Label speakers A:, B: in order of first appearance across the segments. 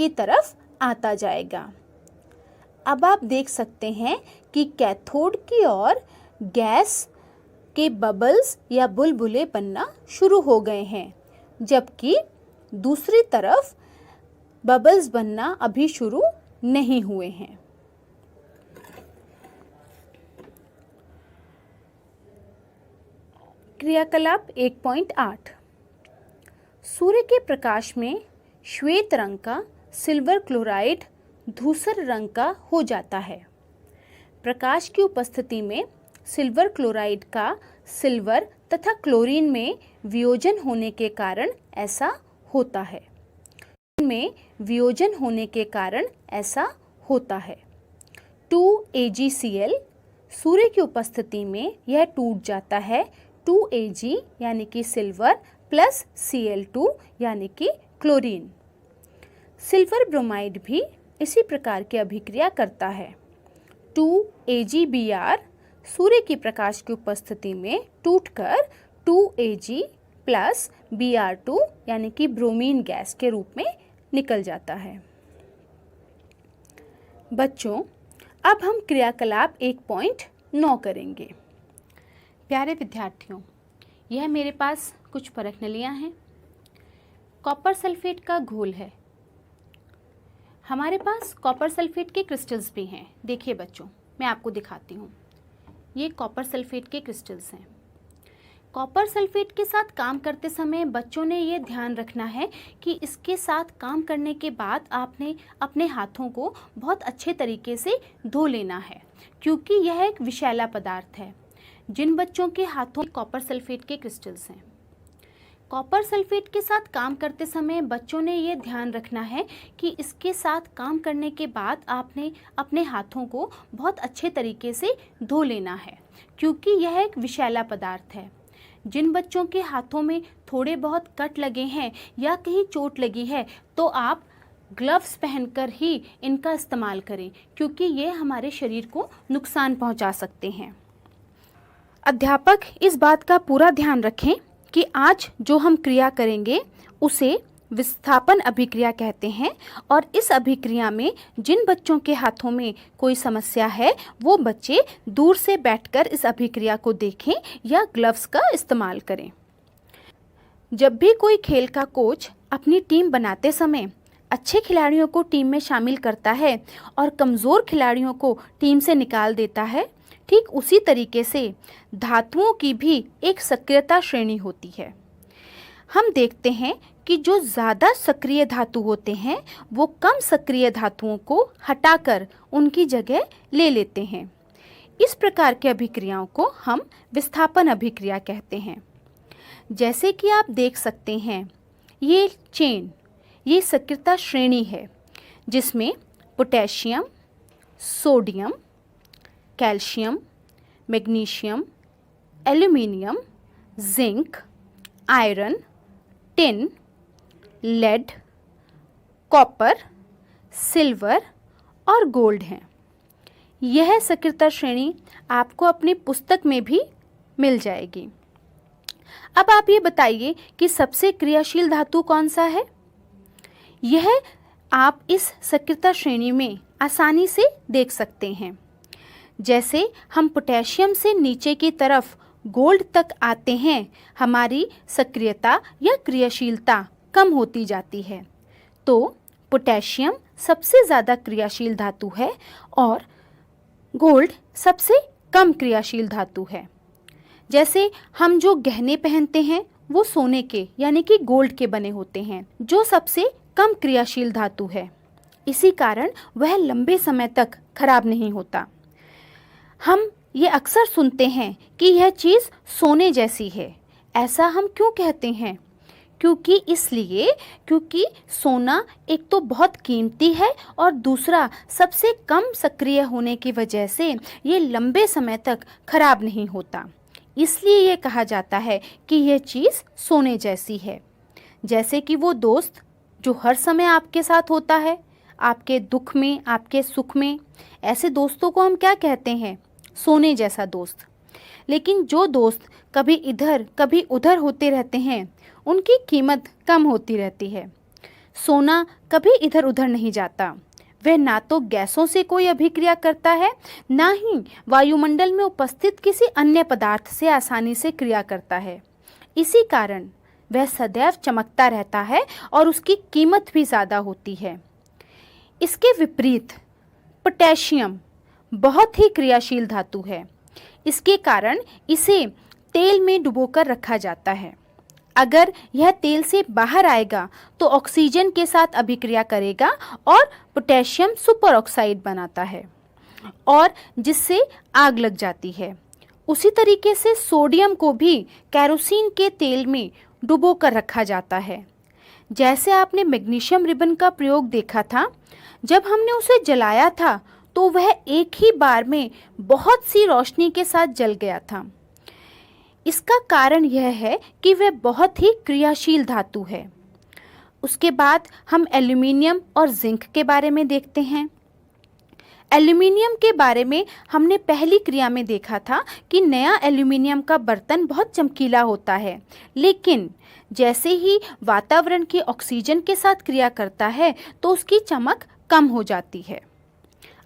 A: की तरफ आता जाएगा। अब आप देख सकते हैं कि कैथोड की ओर गैस के बबल्स या बुलबुले बनना शुरू हो गए हैं, जबकि दूसरी तरफ बबल्स बनना अभी शुरू नहीं हुए हैं। क्रियाकलाप 1.8। सूर्य के प्रकाश में श्वेत रंग का सिल्वर क्लोराइड धूसर रंग का हो जाता है। प्रकाश की उपस्थिति में सिल्वर क्लोराइड का सिल्वर तथा क्लोरीन में वियोजन होने के कारण ऐसा होता है। में वियोजन होने के कारण ऐसा होता है। 2AgCl सूर्य की उपस्थिति में यह टूट जाता है 2Ag यानी कि सिल्वर प्लस Cl2 यानी कि क्लोरीन। सिल्वर ब्रोमाइड भी इसी प्रकार की अभिक्रिया करता है। 2AgBr सूर्य की प्रकाश की उपस्थिति में टूटकर 2Ag प्लस Br2 यानी कि ब्रोमीन गैस के रूप में निकल जाता है। बच्चों, अब हम क्रियाकलाप 1.9 करेंगे। प्यारे विद्यार्थियों, यह मेरे पास कुछ परख नलियाँ हैं। कॉपर सल्फेट का घोल है। हमारे पास कॉपर सल्फेट के क्रिस्टल्स भी हैं। देखिए बच्चों, मैं आपको दिखाती हूँ। ये कॉपर सल्फेट के क्रिस्टल्स हैं। कॉपर सल्फेट के साथ काम करते समय बच्चों ने ये ध्यान रखना है कि इसके साथ काम करने के बाद आपने अपने हाथों को बहुत अच्छे तरीके से धो लेना है, क्योंकि यह एक विषैला पदार्थ है। जिन बच्चों के हाथों में कॉपर सल्फेट के क्रिस्टल्स हैं, कॉपर सल्फेट के साथ काम करते समय बच्चों ने ये ध्यान रखना है कि इसके साथ काम करने के बाद आपने अपने हाथों को बहुत अच्छे तरीके से धो लेना है, क्योंकि यह एक विषैला पदार्थ है। जिन बच्चों के हाथों में थोड़े बहुत कट लगे हैं या कहीं चोट लगी है, तो आप ग्लव्स पहनकर ही इनका इस्तेमाल करें, क्योंकि ये हमारे शरीर को नुकसान पहुंचा सकते हैं। अध्यापक इस बात का पूरा ध्यान रखें कि आज जो हम क्रिया करेंगे उसे विस्थापन अभिक्रिया कहते हैं, और इस अभिक्रिया में जिन बच्चों के हाथों में कोई समस्या है वो बच्चे दूर से बैठकर इस अभिक्रिया को देखें या ग्लव्स का इस्तेमाल करें। जब भी कोई खेल का कोच अपनी टीम बनाते समय अच्छे खिलाड़ियों को टीम में शामिल करता है और कमज़ोर खिलाड़ियों को टीम से निकाल देता है, ठीक उसी तरीके से धातुओं की भी एक सक्रियता श्रेणी होती है। हम देखते हैं कि जो ज़्यादा सक्रिय धातु होते हैं वो कम सक्रिय धातुओं को हटाकर उनकी जगह ले लेते हैं। इस प्रकार की अभिक्रियाओं को हम विस्थापन अभिक्रिया कहते हैं। जैसे कि आप देख सकते हैं, ये चेन, ये सक्रियता श्रेणी है जिसमें potassium, sodium, calcium, magnesium, aluminium, zinc, iron, tin, lead, copper, silver और गोल्ड हैं। यह सक्रियता श्रेणी आपको अपनी पुस्तक में भी मिल जाएगी। अब आप ये बताइए कि सबसे क्रियाशील धातु कौन सा है? यह आप इस सक्रियता श्रेणी में आसानी से देख सकते हैं। जैसे हम पोटेशियम से नीचे की तरफ गोल्ड तक आते हैं, हमारी सक्रियता या क्रियाशीलता कम होती जाती है। तो पोटेशियम सबसे ज़्यादा क्रियाशील धातु है और गोल्ड सबसे कम क्रियाशील धातु है। जैसे हम जो गहने पहनते हैं वो सोने के यानी कि गोल्ड के बने होते हैं, जो सबसे कम क्रियाशील धातु है। इसी कारण वह लंबे समय तक खराब नहीं होता। हम ये अक्सर सुनते हैं कि यह चीज़ सोने जैसी है। ऐसा हम क्यों कहते हैं? क्योंकि सोना एक तो बहुत कीमती है और दूसरा सबसे कम सक्रिय होने की वजह से ये लंबे समय तक खराब नहीं होता। इसलिए ये कहा जाता है कि यह चीज़ सोने जैसी है। जैसे कि वो दोस्त जो हर समय आपके साथ होता है, आपके दुख में, आपके सुख में, ऐसे दोस्तों को हम क्या कहते हैं? सोने जैसा दोस्त। लेकिन जो दोस्त कभी इधर कभी उधर होते रहते हैं, उनकी कीमत कम होती रहती है। सोना कभी इधर उधर नहीं जाता। वह ना तो गैसों से कोई अभिक्रिया करता है, ना ही वायुमंडल में उपस्थित किसी अन्य पदार्थ से आसानी से क्रिया करता है। इसी कारण वह सदैव चमकता रहता है और उसकी कीमत भी ज़्यादा होती है। इसके विपरीत पोटेशियम बहुत ही क्रियाशील धातु है। इसके कारण इसे तेल में डुबोकर रखा जाता है। अगर यह तेल से बाहर आएगा तो ऑक्सीजन के साथ अभिक्रिया करेगा और पोटेशियम सुपर ऑक्साइड बनाता है और जिससे आग लग जाती है। उसी तरीके से सोडियम को भी कैरोसिन के तेल में डुबो कर रखा जाता है। जैसे आपने मैग्नीशियम रिबन का प्रयोग देखा था, जब हमने उसे जलाया था तो वह एक ही बार में बहुत सी रोशनी के साथ जल गया था। इसका कारण यह है कि वह बहुत ही क्रियाशील धातु है। उसके बाद हम एल्यूमिनियम और जिंक के बारे में देखते हैं। एल्यूमिनियम के बारे में हमने पहली क्रिया में देखा था कि नया एल्यूमिनियम का बर्तन बहुत चमकीला होता है, लेकिन जैसे ही वातावरण की ऑक्सीजन के साथ क्रिया करता है तो उसकी चमक कम हो जाती है।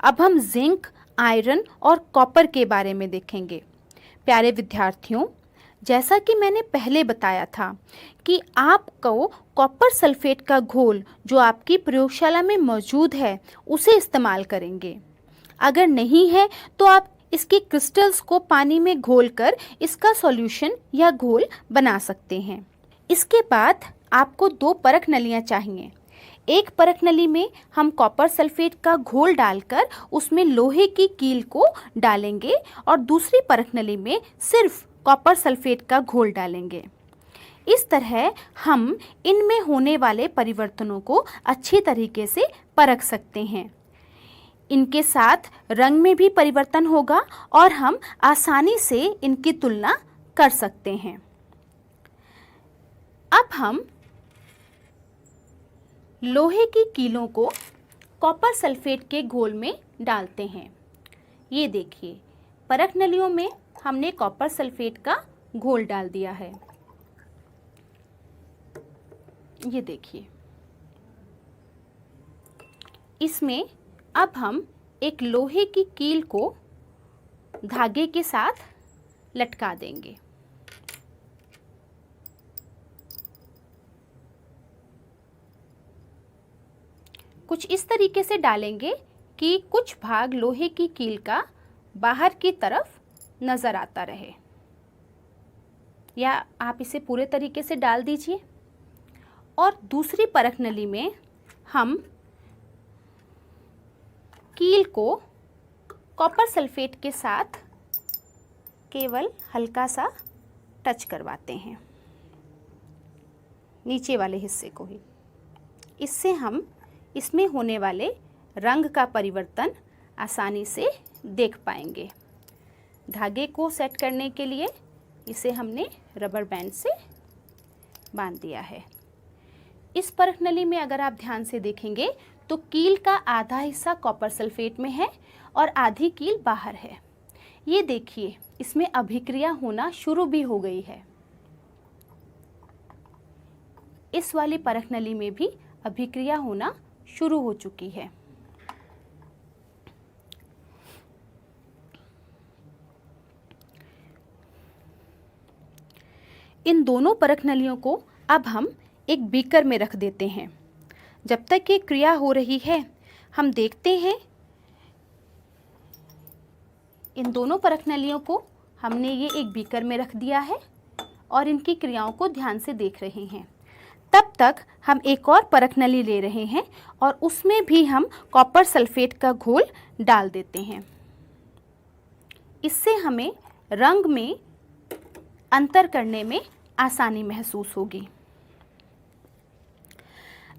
A: अब हम जिंक, आयरन और कॉपर के बारे में देखेंगे। प्यारे विद्यार्थियों, जैसा कि मैंने पहले बताया था कि आपको कॉपर सल्फेट का घोल जो आपकी प्रयोगशाला में मौजूद है उसे इस्तेमाल करेंगे। अगर नहीं है तो आप इसके क्रिस्टल्स को पानी में घोलकर इसका सॉल्यूशन या घोल बना सकते हैं। इसके बाद आपको 2 परख नलियाँ चाहिए। एक परख नली में हम कॉपर सल्फेट का घोल डालकर उसमें लोहे की कील को डालेंगे और दूसरी परख नली में सिर्फ कॉपर सल्फेट का घोल डालेंगे। इस तरह हम इनमें होने वाले परिवर्तनों को अच्छी तरीके से परख सकते हैं। इनके साथ रंग में भी परिवर्तन होगा और हम आसानी से इनकी तुलना कर सकते हैं। अब हम लोहे की कीलों को कॉपर सल्फेट के घोल में डालते हैं। ये देखिए, परख नलियों में हमने कॉपर सल्फेट का घोल डाल दिया है। ये देखिए, इसमें अब हम एक लोहे की कील को धागे के साथ लटका देंगे। कुछ इस तरीके से डालेंगे कि कुछ भाग लोहे की कील का बाहर की तरफ नज़र आता रहे, या आप इसे पूरे तरीके से डाल दीजिए। और दूसरी परख नली में हम कील को कॉपर सल्फेट के साथ केवल हल्का सा टच करवाते हैं, नीचे वाले हिस्से को ही। इससे हम इसमें होने वाले रंग का परिवर्तन आसानी से देख पाएंगे। धागे को सेट करने के लिए इसे हमने रबर बैंड से बांध दिया है। इस परख नली में अगर आप ध्यान से देखेंगे तो कील का आधा हिस्सा कॉपर सल्फेट में है और आधी कील बाहर है। ये देखिए, इसमें अभिक्रिया होना शुरू भी हो गई है। इस वाली परख नली में भी अभिक्रिया होना शुरू हो चुकी है। इन दोनों परख नलियों को अब हम एक बीकर में रख देते हैं। जब तक ये क्रिया हो रही है, हम देखते हैं इन दोनों परख नलियों को हमने ये एक बीकर में रख दिया है और इनकी क्रियाओं को ध्यान से देख रहे हैं। तब तक हम एक और परख नली ले रहे हैं और उसमें भी हम कॉपर सल्फेट का घोल डाल देते हैं। इससे हमें रंग में अंतर करने में आसानी महसूस होगी।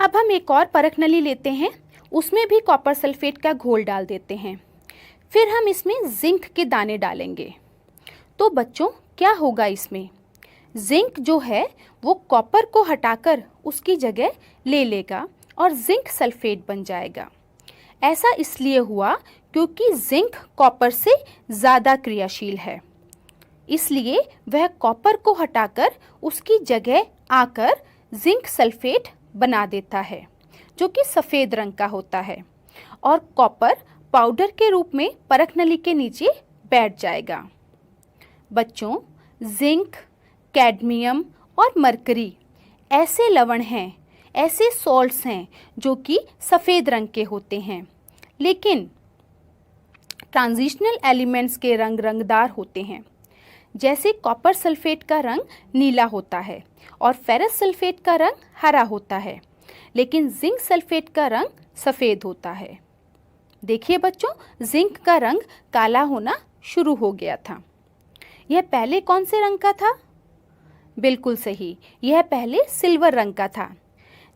A: अब हम एक और परख नली लेते हैं, उसमें भी कॉपर सल्फेट का घोल डाल देते हैं। फिर हम इसमें जिंक के दाने डालेंगे। तो बच्चों, क्या होगा इसमें? जिंक जो है वो कॉपर को हटाकर उसकी जगह ले लेगा और जिंक सल्फेट बन जाएगा। ऐसा इसलिए हुआ क्योंकि जिंक कॉपर से ज़्यादा क्रियाशील है, इसलिए वह कॉपर को हटाकर उसकी जगह आकर जिंक सल्फेट बना देता है जो कि सफ़ेद रंग का होता है, और कॉपर पाउडर के रूप में परख नली के नीचे बैठ जाएगा। बच्चों, जिंक, कैडमियम और मरकरी ऐसे लवण हैं, ऐसे सॉल्ट्स हैं जो कि सफ़ेद रंग के होते हैं, लेकिन ट्रांजिशनल एलिमेंट्स के रंग रंगदार होते हैं। जैसे कॉपर सल्फेट का रंग नीला होता है और फेरस सल्फेट का रंग हरा होता है, लेकिन जिंक सल्फेट का रंग सफ़ेद होता है। देखिए बच्चों, जिंक का रंग काला होना शुरू हो गया था। यह पहले कौन से रंग का था? बिल्कुल सही, यह पहले सिल्वर रंग का था।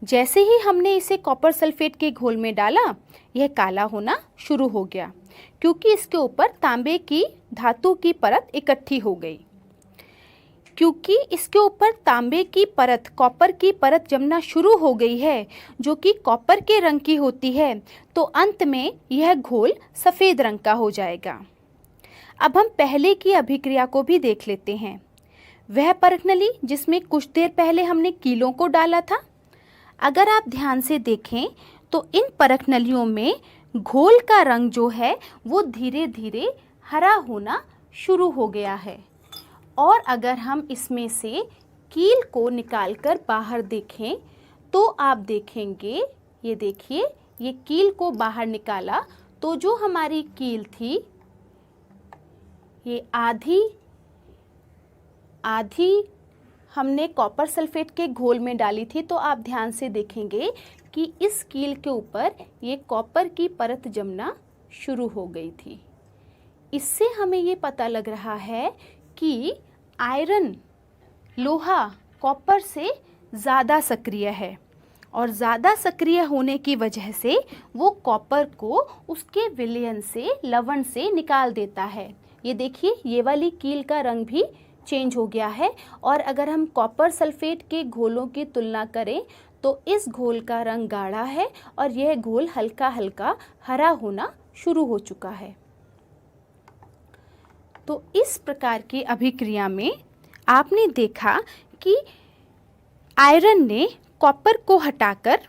A: जैसे ही हमने इसे कॉपर सल्फेट के घोल में डाला, यह काला होना शुरू हो गया, क्योंकि इसके ऊपर तांबे की धातु की परत इकट्ठी हो गई। क्योंकि इसके ऊपर तांबे की परत, कॉपर की परत जमना शुरू हो गई है, जो कि कॉपर के रंग की होती है, तो अंत में यह घोल सफ़ेद रंग का हो जाएगा। अब हम पहले की अभिक्रिया को भी देख लेते हैं। वह परख नली जिसमें कुछ देर पहले हमने कीलों को डाला था। अगर आप ध्यान से देखें तो इन परख नलियों में घोल का रंग जो है वो धीरे धीरे हरा होना शुरू हो गया है, और अगर हम इसमें से कील को निकालकर बाहर देखें तो आप देखेंगे, ये देखिए, ये कील को बाहर निकाला तो जो हमारी कील थी ये आधी हमने कॉपर सल्फेट के घोल में डाली थी, तो आप ध्यान से देखेंगे कि इस कील के ऊपर ये कॉपर की परत जमना शुरू हो गई थी। इससे हमें ये पता लग रहा है कि आयरन, लोहा कॉपर से ज़्यादा सक्रिय है, और ज़्यादा सक्रिय होने की वजह से वो कॉपर को उसके विलयन से, लवण से निकाल देता है। ये देखिए, ये वाली कील का रंग भी चेंज हो गया है, और अगर हम कॉपर सल्फेट के घोलों की तुलना करें तो इस घोल का रंग गाढ़ा है और यह घोल हल्का हल्का हरा होना शुरू हो चुका है। तो इस प्रकार की अभिक्रिया में आपने देखा कि आयरन ने कॉपर को हटाकर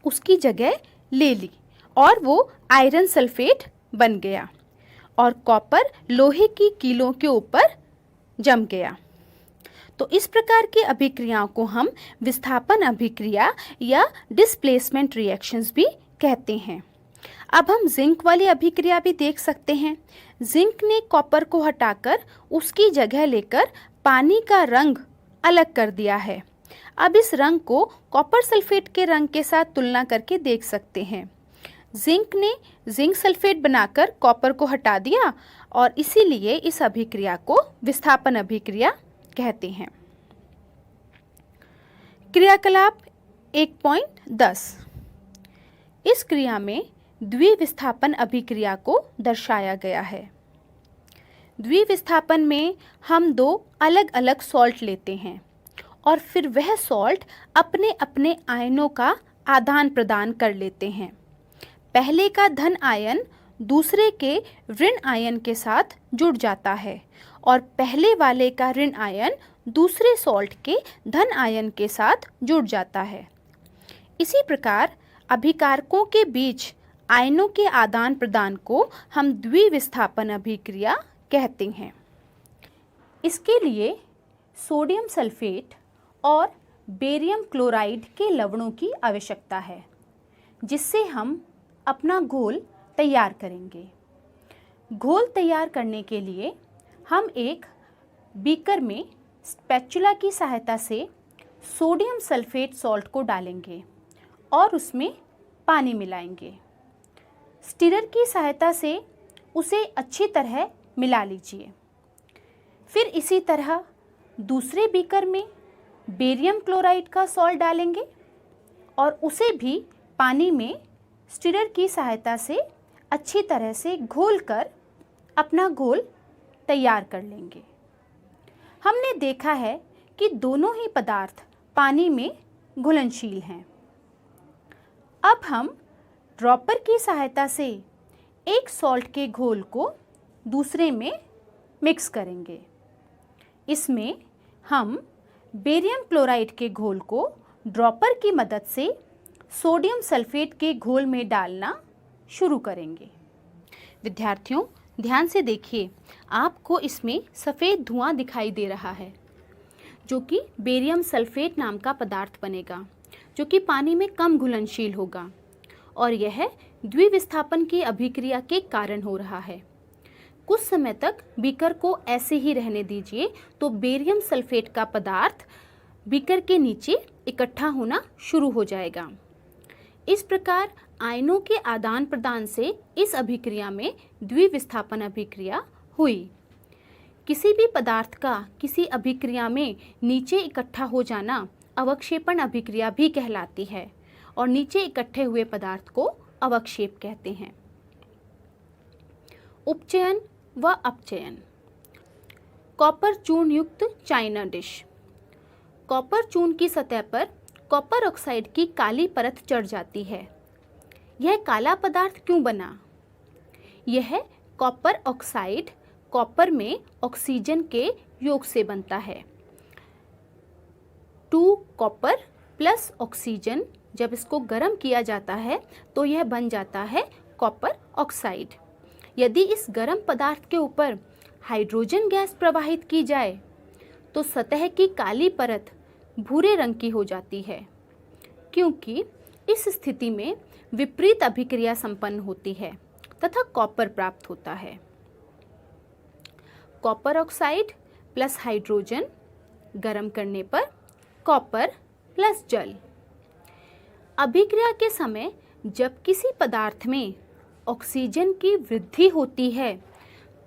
A: उसकी जगह ले ली और वो आयरन सल्फेट बन गया, और कॉपर लोहे की कीलों के ऊपर जम गया। तो इस प्रकार की अभिक्रियाओं को हम विस्थापन अभिक्रिया या डिस्प्लेसमेंट रिएक्शंस भी कहते हैं। अब हम जिंक वाली अभिक्रिया भी देख सकते हैं। जिंक ने कॉपर को हटाकर उसकी जगह लेकर पानी का रंग अलग कर दिया है। अब इस रंग को कॉपर सल्फेट के रंग के साथ तुलना करके देख सकते हैं। जिंक ने जिंक सल्फेट बनाकर कॉपर को हटा दिया, और इसीलिए इस अभिक्रिया को विस्थापन अभिक्रिया कहते हैं। क्रियाकलाप 1.10। इस क्रिया में द्विविस्थापन अभिक्रिया को दर्शाया गया है। द्विविस्थापन में हम दो अलग अलग सॉल्ट लेते हैं और फिर वह सॉल्ट अपने अपने आयनों का आदान प्रदान कर लेते हैं। पहले का धन आयन दूसरे के ऋण आयन के साथ जुड़ जाता है और पहले वाले का ऋण आयन दूसरे सॉल्ट के धन आयन के साथ जुड़ जाता है। इसी प्रकार अभिकारकों के बीच आयनों के आदान प्रदान को हम द्विविस्थापन अभिक्रिया कहते हैं। इसके लिए सोडियम सल्फेट और बेरियम क्लोराइड के लवणों की आवश्यकता है, जिससे हम अपना घोल तैयार करेंगे। घोल तैयार करने के लिए हम एक बीकर में स्पैचुला की सहायता से सोडियम सल्फेट सॉल्ट को डालेंगे और उसमें पानी मिलाएंगे। स्टिरर की सहायता से उसे अच्छी तरह मिला लीजिए। फिर इसी तरह दूसरे बीकर में बेरियम क्लोराइड का सॉल्ट डालेंगे और उसे भी पानी में स्टिरर की सहायता से अच्छी तरह से घोलकर अपना घोल तैयार कर लेंगे। हमने देखा है कि दोनों ही पदार्थ पानी में घुलनशील हैं। अब हम ड्रॉपर की सहायता से एक सॉल्ट के घोल को दूसरे में मिक्स करेंगे। इसमें हम बेरियम क्लोराइड के घोल को ड्रॉपर की मदद से सोडियम सल्फेट के घोल में डालना शुरू करेंगे। विद्यार्थियों ध्यान से देखिए, आपको इसमें सफ़ेद धुआं दिखाई दे रहा है जो कि बेरियम सल्फेट नाम का पदार्थ बनेगा, जो कि पानी में कम घुलनशील होगा और यह द्विविस्थापन की अभिक्रिया के कारण हो रहा है। कुछ समय तक बीकर को ऐसे ही रहने दीजिए तो बेरियम सल्फेट का पदार्थ बीकर के नीचे इकट्ठा होना शुरू हो जाएगा। इस प्रकार आयनों के आदान प्रदान से इस अभिक्रिया में द्विविस्थापन अभिक्रिया हुई। किसी भी पदार्थ का किसी अभिक्रिया में नीचे इकट्ठा हो जाना अवक्षेपण अभिक्रिया भी कहलाती है और नीचे इकट्ठे हुए पदार्थ को अवक्षेप कहते हैं। उपचयन व अपचयन। कॉपर चूर्ण युक्त चाइना डिश। कॉपर चूर्ण की सतह पर कॉपर ऑक्साइड की काली परत चढ़ जाती है। यह काला पदार्थ क्यों बना? यह कॉपर ऑक्साइड कॉपर में ऑक्सीजन के योग से बनता है। 2 कॉपर प्लस ऑक्सीजन, जब इसको गर्म किया जाता है तो यह बन जाता है कॉपर ऑक्साइड। यदि इस गर्म पदार्थ के ऊपर हाइड्रोजन गैस प्रवाहित की जाए तो सतह की काली परत भूरे रंग की हो जाती है, क्योंकि इस स्थिति में विपरीत अभिक्रिया संपन्न होती है तथा कॉपर प्राप्त होता है। कॉपर ऑक्साइड प्लस हाइड्रोजन गर्म करने पर कॉपर प्लस जल। अभिक्रिया के समय जब किसी पदार्थ में ऑक्सीजन की वृद्धि होती है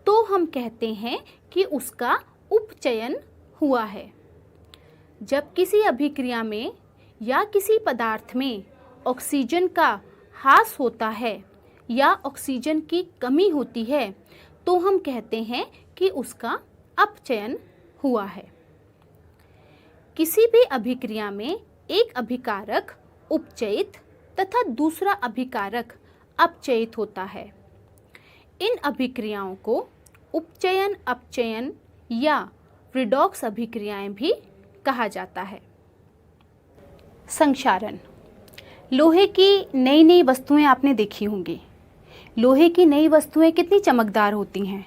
A: तो हम कहते हैं कि उसका उपचयन हुआ है। जब किसी अभिक्रिया में या किसी पदार्थ में ऑक्सीजन का ह्रास होता है या ऑक्सीजन की कमी होती है तो हम कहते हैं कि उसका अपचयन हुआ है। किसी भी अभिक्रिया में एक अभिकारक उपचयित तथा दूसरा अभिकारक अपचयित होता है। इन अभिक्रियाओं को उपचयन, अपचयन या रिडॉक्स अभिक्रियाएं भी कहा जाता है। संक्षारण। लोहे की नई नई वस्तुएं आपने देखी होंगी। लोहे की नई वस्तुएं कितनी चमकदार होती हैं,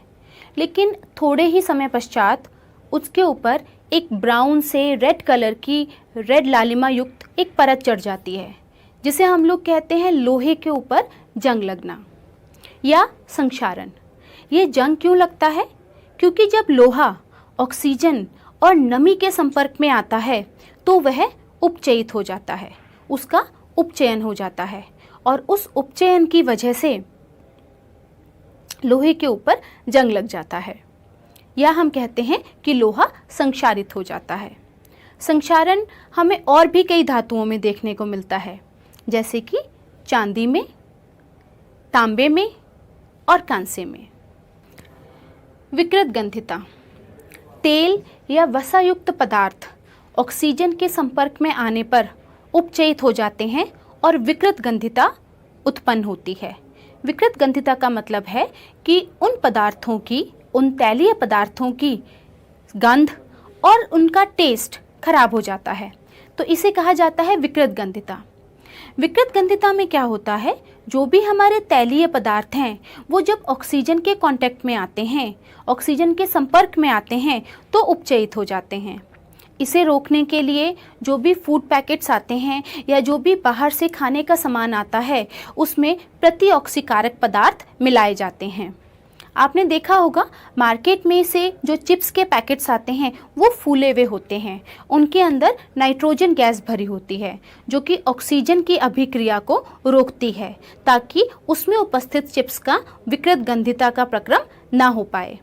A: लेकिन थोड़े ही समय पश्चात उसके ऊपर एक ब्राउन से रेड कलर की रेड लालिमा युक्त एक परत चढ़ जाती है, जिसे हम लोग कहते हैं लोहे के ऊपर जंग लगना या संक्षारण। ये जंग क्यों लगता है? क्योंकि जब लोहा ऑक्सीजन और नमी के संपर्क में आता है तो वह उपचयित हो जाता है, उसका उपचयन हो जाता है और उस उपचयन की वजह से लोहे के ऊपर जंग लग जाता है, या हम कहते हैं कि लोहा संक्षारित हो जाता है। संक्षारण हमें और भी कई धातुओं में देखने को मिलता है, जैसे कि चांदी में, तांबे में और कांसे में। विकृत गंधिता। तेल या वसायुक्त पदार्थ ऑक्सीजन के संपर्क में आने पर उपचयित हो जाते हैं और विकृत गंधिता उत्पन्न होती है। विकृत गंधिता का मतलब है कि उन पदार्थों की, उन तैलीय पदार्थों की गंध और उनका टेस्ट खराब हो जाता है, तो इसे कहा जाता है विकृत गंधिता। विकृत गंधिता में क्या होता है, जो भी हमारे तैलीय पदार्थ हैं वो जब ऑक्सीजन के कांटेक्ट में आते हैं, ऑक्सीजन के संपर्क में आते हैं तो उपचयित हो जाते हैं। इसे रोकने के लिए जो भी फूड पैकेट्स आते हैं या जो भी बाहर से खाने का सामान आता है उसमें प्रतिऑक्सीकारक पदार्थ मिलाए जाते हैं। आपने देखा होगा मार्केट में से जो चिप्स के पैकेट्स आते हैं वो फूले हुए होते हैं, उनके अंदर नाइट्रोजन गैस भरी होती है जो कि ऑक्सीजन की अभिक्रिया को रोकती है, ताकि उसमें उपस्थित चिप्स का विकृत गंधिता का प्रक्रम ना हो पाए।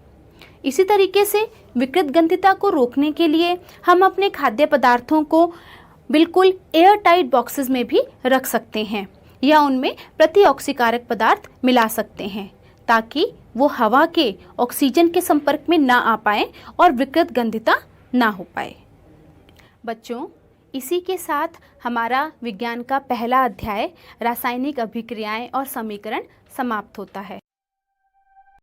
A: इसी तरीके से विकृत गंधिता को रोकने के लिए हम अपने खाद्य पदार्थों को बिल्कुल एयर टाइट बॉक्सेस में भी रख सकते हैं या उनमें प्रतिऑक्सीकारक पदार्थ मिला सकते हैं, ताकि वो हवा के ऑक्सीजन के संपर्क में ना आ पाए और विकृत गंधिता ना हो पाए। बच्चों, इसी के साथ हमारा विज्ञान का पहला अध्याय रासायनिक अभिक्रियाएं और समीकरण समाप्त होता है।